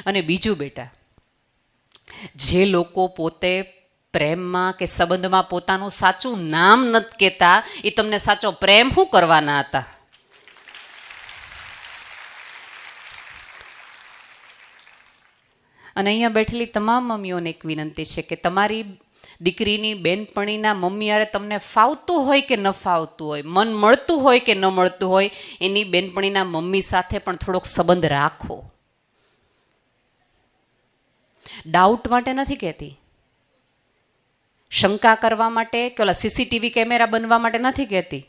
અને બીજું બેટા, જે લોકો પોતે પ્રેમમાં કે સંબંધમાં પોતાનું સાચું નામ નથી કહેતા, એ તમને સાચો પ્રેમ શું કરવાના હતા? અને અહીંયા બેઠેલી તમામ મમ્મીઓને એક વિનંતી છે કે તમારી દીકરીની બેનપણીના મમ્મી યારે તમને ફાવતું હોય કે ન ફાવતું હોય, મન મળતું હોય કે ન મળતું હોય, એની બેનપણીના મમ્મી સાથે પણ થોડોક સંબંધ રાખો. ડાઉટ માટે નથી કહેતી, શંકા કરવા માટે કે ઓલા સીસીટીવી કેમેરા બનવા માટે નથી કહેતી,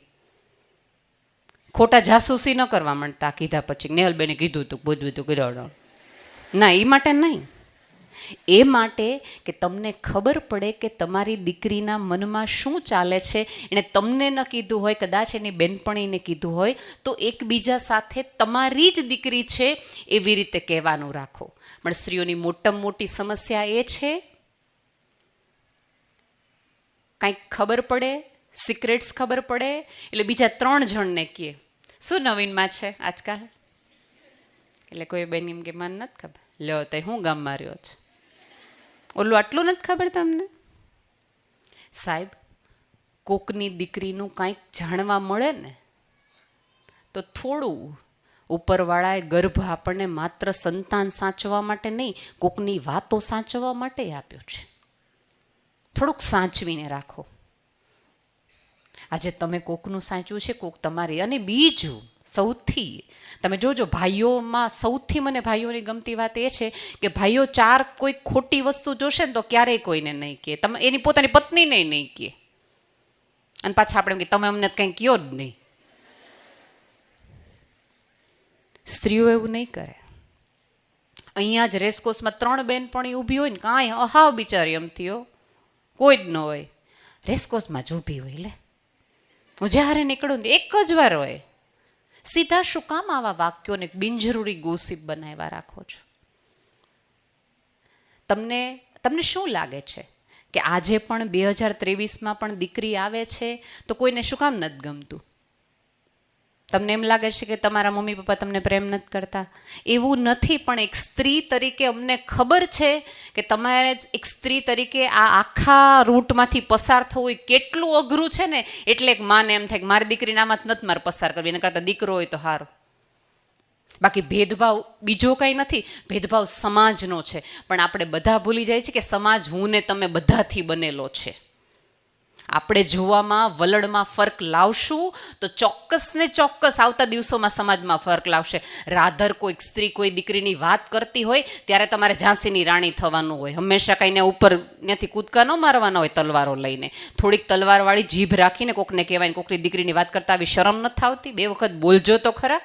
ખોટા જાસૂસી ન કરવા માંડતા કીધા પછી નેહલબેને કીધું હતું બધું કીધું ના, એ માટે નહીં. એ માટે કે તમને ખબર પડે કે તમારી દીકરીના મનમાં શું ચાલે છે. એણે તમને ન કીધું હોય, કદાચ એની બેનપણીને કીધું હોય, તો એકબીજા સાથે તમારી જ દીકરી છે એવી રીતે કહેવાનું રાખો. પણ સ્ત્રીઓની મોટામાં મોટી સમસ્યા એ છે, કાંઈક ખબર પડે, સિક્રેટ્સ ખબર પડે એટલે બીજા 3 જણને કહે શું નવીનમાં છે આજકાલ. એટલે કોઈ બેન એમ કે મને નથી ખબર, લ્યો તો હું ગામમાં રહ્યો છે, ઓલું આટલું નથી ખબર તમને. સાહેબ, કોકની દીકરીનું કાંઈક જાણવા મળે ને તો થોડું ઉપરવાળાએ ગર્ભ આપણને માત્ર સંતાન સાચવવા માટે નહીં, કોકની વાતો સાચવવા માટે આપ્યો છે. થોડુંક સાચવીને રાખો. આજે તમે કોકનું સાચવું છે, કોક તમારી. અને બીજું સૌથી તમે જોજો, ભાઈઓમાં સૌથી મને ભાઈઓની ગમતી વાત એ છે કે ભાઈઓ 4 કોઈ ખોટી વસ્તુ જોશે ને તો ક્યારેય કોઈને નહીં કહે, તમે એની પોતાની પત્નીને નહીં કહે. અને પાછા આપણે એમ કે તમે અમને કંઈ કહો જ નહીં. સ્ત્રીઓ એવું નહીં કરે. અહીંયા જ રેસકોર્સમાં 3 બેનપણી ઊભી હોય ને, કાંઈ અહાવ બિચારી એમથી હો, કોઈ જ ન હોય, રેસકોર્સમાં જ ઊભી હોય. લે, હું જ્યારે નીકળું ને એક જ વાર હોય. સીધા શું કામ આવા વાક્યોને બિનજરૂરી ગોસિપ બનાવ્યા રાખો છો? તમને શું લાગે છે કે આજે પણ 2023માં પણ દીકરી આવે છે તો કોઈને શું કામ નથી ગમતું? તમને એમ લાગે છે કે તમારા મમ્મી પપ્પા તમને પ્રેમ નથી કરતા? એવું નથી. પણ એક સ્ત્રી તરીકે અમને ખબર છે કે તમારે એક સ્ત્રી તરીકે આ આખા રૂટમાંથી પસાર થવું એ કેટલું અઘરું છે ને. એટલે એક માને એમ થાય કે મારી દીકરીને આમાં નથી મારે પસાર કરવી, એના કરતાં દીકરો હોય તો સારો. બાકી ભેદભાવ બીજો કંઈ નથી, ભેદભાવ સમાજનો છે. પણ આપણે બધા ભૂલી જાય છે કે સમાજ હું ને તમે બધાથી બનેલો છે. આપણે જોવામાં વલણમાં ફર્ક લાવશું તો ચોક્કસ ને ચોક્કસ આવતા દિવસોમાં સમાજમાં ફર્ક લાવશે. રાધર કોઈક સ્ત્રી કોઈ દીકરીની વાત કરતી હોય ત્યારે તમારે ઝાંસીની રાણી થવાનું હોય. હંમેશા કંઈને ઉપર ત્યાંથી કૂદકા ન મારવાના હોય તલવારો લઈને. થોડીક તલવારવાળી જીભ રાખીને કોકને કહેવાય, કોકની દીકરીની વાત કરતા આવી શરમ નથી આવતી? 2 વખત બોલજો તો ખરા.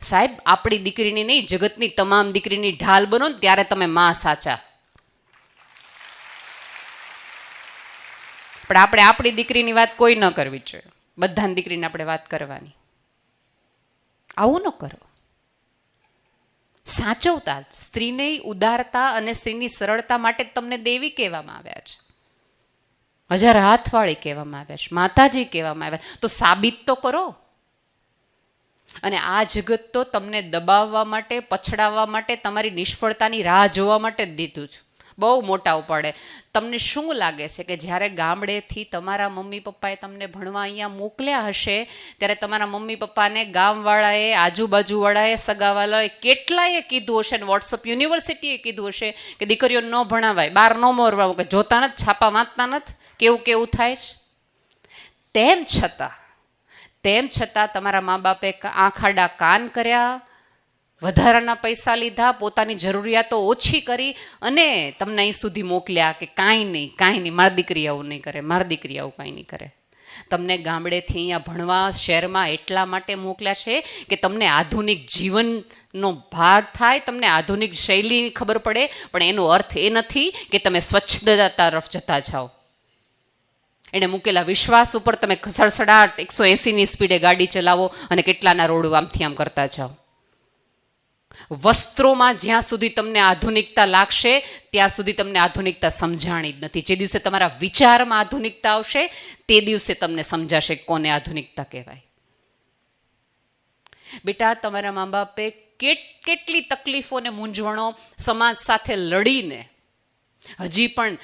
સાહેબ, આપણી દીકરીની નહીં, જગતની તમામ દીકરીની ઢાલ બનો ને ત્યારે તમે માં સાચા. પણ આપણે આપણી દીકરીની વાત કોઈ ન કરવી જોઈએ, બધાની દીકરીને આપણે વાત કરવાની. આવું ન કરો. સાચવતા સ્ત્રીને ઉદારતા અને સ્ત્રીની સરળતા માટે તમને દેવી કહેવામાં આવ્યા છે, 1000 હાથવાળી કહેવામાં આવ્યા છે, માતાજી કહેવામાં આવ્યા. તો સાબિત તો કરો. અને આ જગત તો તમને દબાવવા માટે, પછડાવવા માટે, તમારી નિષ્ફળતાની રાહ જોવા માટે જ દીધું છે. બહુ મોટા ઉપાડે. તમને શું લાગે છે કે જ્યારે ગામડેથી તમારા મમ્મી પપ્પાએ તમને ભણવા અહીંયા મોકલ્યા હશે ત્યારે તમારા મમ્મી પપ્પાને ગામવાળાએ, આજુબાજુવાળાએ, સગાવાલાએ કેટલાએ કીધું હશે ને વોટ્સઅપ યુનિવર્સિટીએ કીધું હશે કે દીકરીઓ ન ભણાવાય, બહાર ન મોરવાવું, કે જોતા નથી, છાપા વાંચતા નથી, કેવું થાય છે. તેમ છતાં તમારા મા બાપે આંખ આડા કાન કર્યા, વધારાના પૈસા લીધા, પોતાની જરૂરિયાતો ઓછી કરી અને તમને અહીં સુધી મોકલ્યા કે કાંઈ નહીં, મારી દીકરી આવું નહીં કરે, મારી દીકરી આવું કાંઈ નહીં કરે. તમને ગામડેથી અહીંયા ભણવા શહેરમાં એટલા માટે મોકલ્યા છે કે તમને આધુનિક જીવનનો ભાર થાય, તમને આધુનિક શૈલીની ખબર પડે. પણ એનો અર્થ એ નથી કે તમે સ્વચ્છતા તરફ જતા જાઓ. એણે મૂકેલા વિશ્વાસ ઉપર તમે સડસડાટ 180ની સ્પીડે ગાડી ચલાવો અને કેટલાના રોડ આમથી આમ કરતા જાઓ. વસ્ત્રોમાં જ્યાં સુધી તમને આધુનિકતા લાગશે ત્યાં સુધી તમને આધુનિકતા સમજાણી જ નથી. જે દિવસે તમારા વિચારમાં આધુનિકતા આવશે તે દિવસે તમને સમજાશે કોને આધુનિકતા કહેવાય. બેટા, તમારા મા બાપે કેટલી તકલીફોને મૂંઝવણો સમાજ સાથે લડીને હજી પણ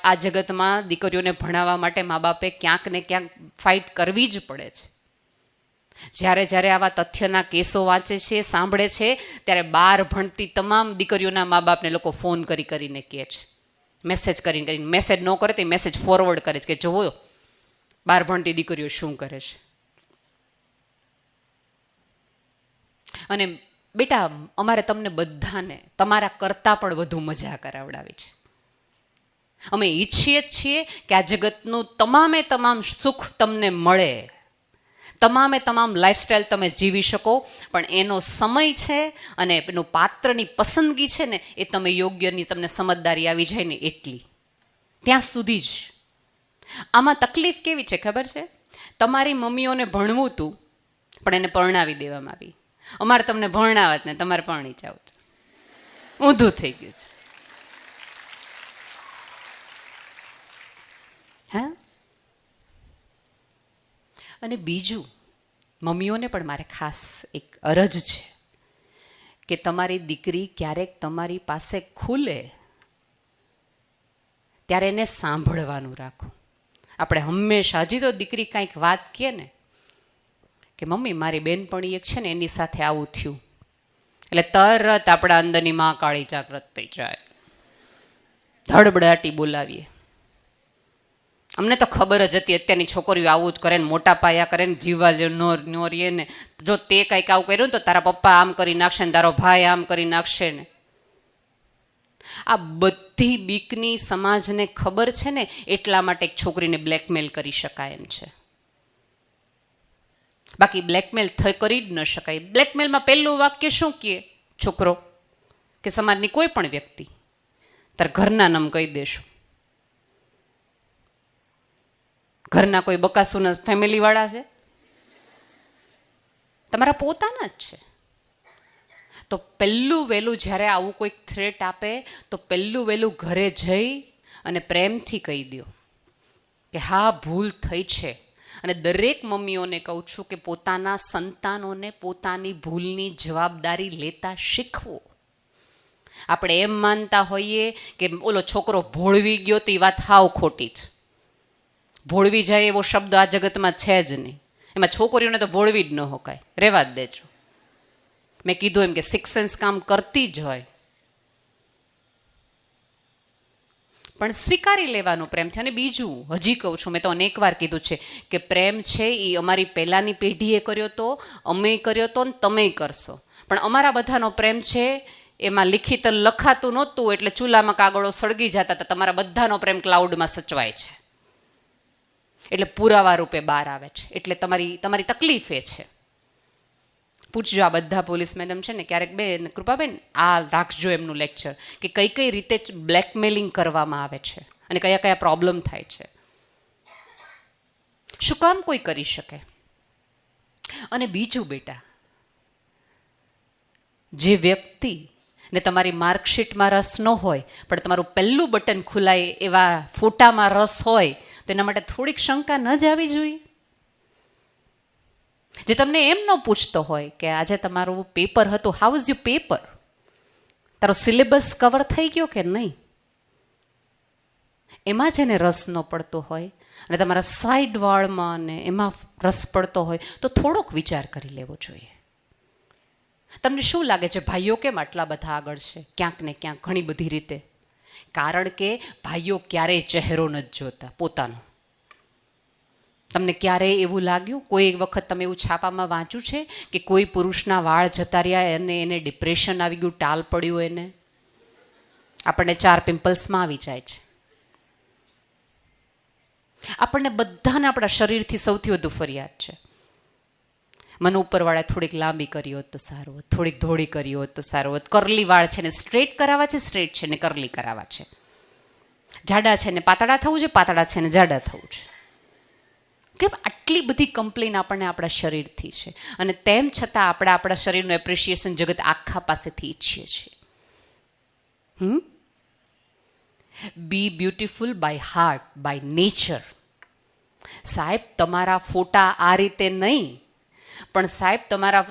આ જગતમાં દીકરીઓને ભણાવવા માટે મા બાપે ક્યાંક ને ક્યાંક ફાઇટ કરવી જ પડે છે. જ્યારે આવા તથ્યના કેસો વાંચે છે, સાંભળે છે, ત્યારે 12 ભણતી તમામ દીકરીઓના મા બાપને લોકો ફોન કરીને કહે છે, મેસેજ કરીને મેસેજ ન કરે તો મેસેજ ફોરવર્ડ કરે છે કે જોવો 12 ભણતી દીકરીઓ શું કરે છે. અને બેટા, અમારે તમને બધાને તમારા કરતાં પણ વધુ મજા કરાવડાવી છે. અમે ઈચ્છીએ જ છીએ કે આ જગતનું તમામ સુખ તમને મળે, તમામ લાઈફસ્ટાઈલ તમે જીવી શકો, પણ એનો સમય છે અને એનું પાત્રની પસંદગી છે ને, એ તમે યોગ્યની તમને સમજદારી આવી જાય ને એટલી, ત્યાં સુધી જ. આમાં તકલીફ કેવી છે ખબર છે? તમારી મમ્મીઓને ભણવું હતું પણ એને પરણાવી દેવામાં આવી. અમારે તમને ભણાવત ને તમારે પરણી જાવ છે. ઊંધું થઈ ગયું છે. હા. અને બીજું, મમ્મીઓને પણ મારે ખાસ એક અરજ છે કે તમારી દીકરી ક્યારેક તમારી પાસે ખુલે ત્યારે એને સાંભળવાનું રાખો. આપણે હંમેશા, હજી તો દીકરી કાંઈક વાત કહે ને કે મમ્મી મારી બેનપણી એક છે ને એની સાથે આવું થયું, એટલે તરત આપણા અંદરની માં કાળી જાગૃત થઈ જાય, ધડબડાટી બોલાવીએ. અમને તો ખબર જ હતી અત્યારની છોકરીઓ આવું જ કરે ને, મોટા પાયા કરે ને, જીવવા નો રહીએ ને, જો તે કંઈક આવું કર્યું ને તો તારા પપ્પા આમ કરી નાખશે ને, તારો ભાઈ આમ કરી નાખશે ને. આ બધી બીકની સમાજને ખબર છે ને, એટલા માટે એક છોકરીને બ્લેકમેલ કરી શકાય એમ છે. બાકી બ્લેકમેલ કરી જ ન શકાય. બ્લેકમેલમાં પહેલું વાક્ય શું કહે છોકરો કે સમાજની કોઈ પણ વ્યક્તિ, તાર ઘરના નામ કહી દેશું. ઘરના કોઈ બકાસુના ફેમિલી વાળા છે? તમારા પોતાના જ છે. તો પહેલું વહેલું જ્યારે આવું કોઈક થ્રેટ આપે તો પહેલું વહેલું ઘરે જઈ અને પ્રેમથી કહી દો કે હા ભૂલ થઈ છે. અને દરેક મમ્મીઓને કહું છું કે પોતાના સંતાનોને પોતાની ભૂલની જવાબદારી લેતા શીખવો. આપણે એમ માનતા હોઈએ કે ઓલો છોકરો ભોળવી ગયો તો એ વાત હાવ ખોટી છે. ભોળવી જાય એવો શબ્દ આ જગતમાં છે જ નહીં. એમાં છોકરીઓને તો ભોળવી જ ન હોકાય, રહેવા જ દેજો. મેં કીધું એમ કે સિક્સ સેન્સ કામ કરતી જ હોય, પણ સ્વીકારી લેવાનું પ્રેમથી. અને બીજું હજી કહું છું, મેં તો અનેક વાર કીધું છે કે પ્રેમ છે એ અમારી પહેલાંની પેઢીએ કર્યો તો, અમે કર્યો તો ને તમે કરશો, પણ અમારા બધાનો પ્રેમ છે એમાં લિખિત લખાતું નહોતું, એટલે ચૂલામાં કાગળો સળગી જતા હતા. તમારા બધાનો પ્રેમ ક્લાઉડમાં સચવાય છે, એટલે પુરાવા રૂપે બહાર આવે છે. એટલે તમારી તકલીફ એ છે. પૂછજો આ બધા પોલીસ મેડમ છે ને, ક્યારેક બેન કૃપાબેન આ રાખજો એમનું લેક્ચર કે કઈ રીતે બ્લેકમેલિંગ કરવામાં આવે છે અને કયા પ્રોબ્લેમ થાય છે. શું કામ કોઈ કરી શકે? અને બીજું બેટા, જે વ્યક્તિ ને તમારી માર્કશીટમાં રસ ન હોય પણ તમારું પહેલું બટન ખુલાય એવા ફોટામાં રસ હોય તો એના માટે થોડીક શંકા ન જ આવી જોઈએ. જે તમને એમ ન પૂછતો હોય કે આજે તમારું પેપર હતું, હાઉ ઇઝ યુ પેપર, તારો સિલેબસ કવર થઈ ગયો કે નહીં, એમાં જેને રસ ન પડતો હોય અને તમારા સાઈડ વાળમાં અને એમાં રસ પડતો હોય તો થોડોક વિચાર કરી લેવો જોઈએ. તમને શું લાગે છે ભાઈઓ કેમ આટલા બધા આગળ છે? ક્યાંક ને ક્યાંક ઘણી બધી રીતે. કારણ કે ભાઈઓ ક્યારેય ચહેરો નથી જોતા પોતાનો. તમને ક્યારેય એવું લાગ્યું, કોઈ એક વખત તમે એવું છાપામાં વાંચ્યું છે કે કોઈ પુરુષના વાળ જતા રહ્યા અને એને ડિપ્રેશન આવી ગયું, ટાલ પડ્યું એને? આપણને 4 પિમ્પલ્સમાં આવી જાય છે. આપણને બધાને આપણા શરીરથી સૌથી વધુ ફરિયાદ છે. મને ઉપરવાળા થોડીક લાંબી કરી હોત તો સારું હોત, થોડીક ધોળી કરી હોત તો સારું હોત. કરલી વાળ છે ને સ્ટ્રેટ કરાવવા છે, સ્ટ્રેટ છે ને કરલી કરાવવા છે. જાડા છે ને પાતળા થવું છે, પાતળા છે ને જાડા થવું છે. કેમ આટલી બધી કમ્પ્લેન આપણને આપણા શરીરથી છે? અને તેમ છતાં આપણે આપણા શરીરનું એપ્રિશિએશન જગત આખા પાસેથી ઈચ્છીએ છીએ. Be beautiful by heart, by nature. સાહેબ તમારા ફોટા આ રીતે નહીં, પણ સાહેબ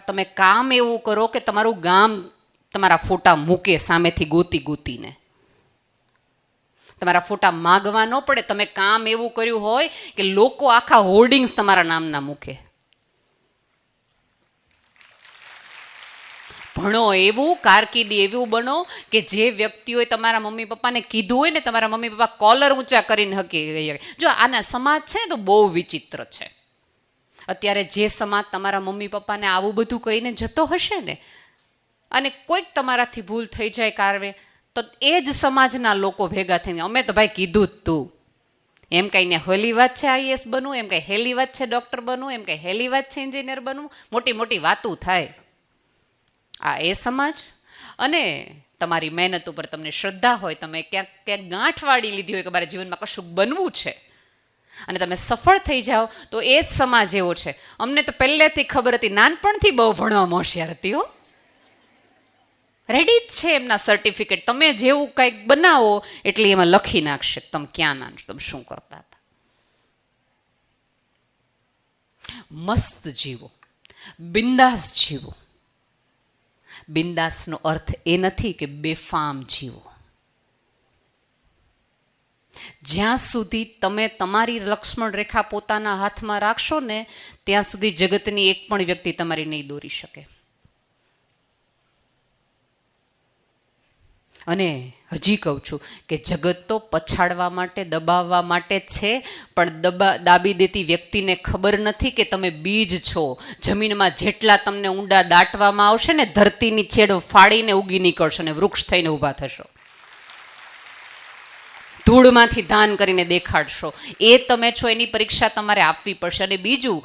તમે કામ એવું કરો કે તમારું ગામ તમારા ફોટા મૂકે સામેથી ગોતીને. તમારા ફોટા માગવા ન પડે. તમે કામ એવું કર્યું હોય કે લોકો આખા હોર્ડિંગ્સ તમારા નામના મૂકે. ભણો એવું, કારકિર્દી એવું બનો કે જે વ્યક્તિઓએ તમારા મમ્મી પપ્પાને કીધું હોય ને, તમારા મમ્મી પપ્પા કોલર ઊંચા કરીને હકી. જો આના સમાજ છે ને તો બહુ વિચિત્ર છે. અત્યારે જે સમાજ તમારા મમ્મી પપ્પાને આવું બધું કહીને જતો હશે ને, અને કોઈક તમારાથી ભૂલ થઈ જાય કારવે, તો એ જ સમાજના લોકો ભેગા થઈને અમે તો ભાઈ કીધું જ તું. એમ કહીને હેલી વાત છે આઈએસ બનવું, એમ કઈ હેલી વાત છે ડૉક્ટર બનવું, એમ કઈ હેલી વાત છે એન્જિનિયર બનવું. મોટી મોટી વાતું થાય. આ એ સમાજ. અને તમારી મહેનત ઉપર તમને શ્રદ્ધા હોય, તમે ક્યાંક ગાંઠ વાળી લીધી હોય કે મારે જીવનમાં કશું બનવું છે, અને તમે સફળ થઈ જાઓ, તો એ જ સમાજ એવો છે. અમને તો પહેલેથી ખબર હતી, નાનપણથી બહુ ભણવામાં હોશિયાર હતી હો. રેડી જ છે એમના સર્ટિફિકેટ. તમે જેવું કંઈક બનાવો એટલે એમાં લખી નાખશે તમે ક્યાં ના છો, તમે શું કરતા હતા. મસ્ત જીવો, બિંદાસ જીવો. બિંદાસનો અર્થ એ નથી કે બેફામ જીવો. જ્યાં સુધી તમે તમારી લક્ષ્મણ રેખા પોતાના હાથમાં રાખશો ને, ત્યાં સુધી જગતની એક પણ વ્યક્તિ તમારી નહીં દોરી શકે. અને હજી કહું છું કે જગત તો પછાડવા માટે, દબાવવા માટે જ છે, પણ દાબી દેતી વ્યક્તિને ખબર નથી કે તમે બીજ છો. જમીનમાં જેટલા તમને ઊંડા દાટવામાં આવશે ને, ધરતીની છેડો ફાડીને ઉગી નીકળશો ને વૃક્ષ થઈને ઊભા થશો. ધૂળમાંથી ધાન કરીને દેખાડશો. એ તમે છો, એની પરીક્ષા તમારે આપવી પડશે. અને બીજું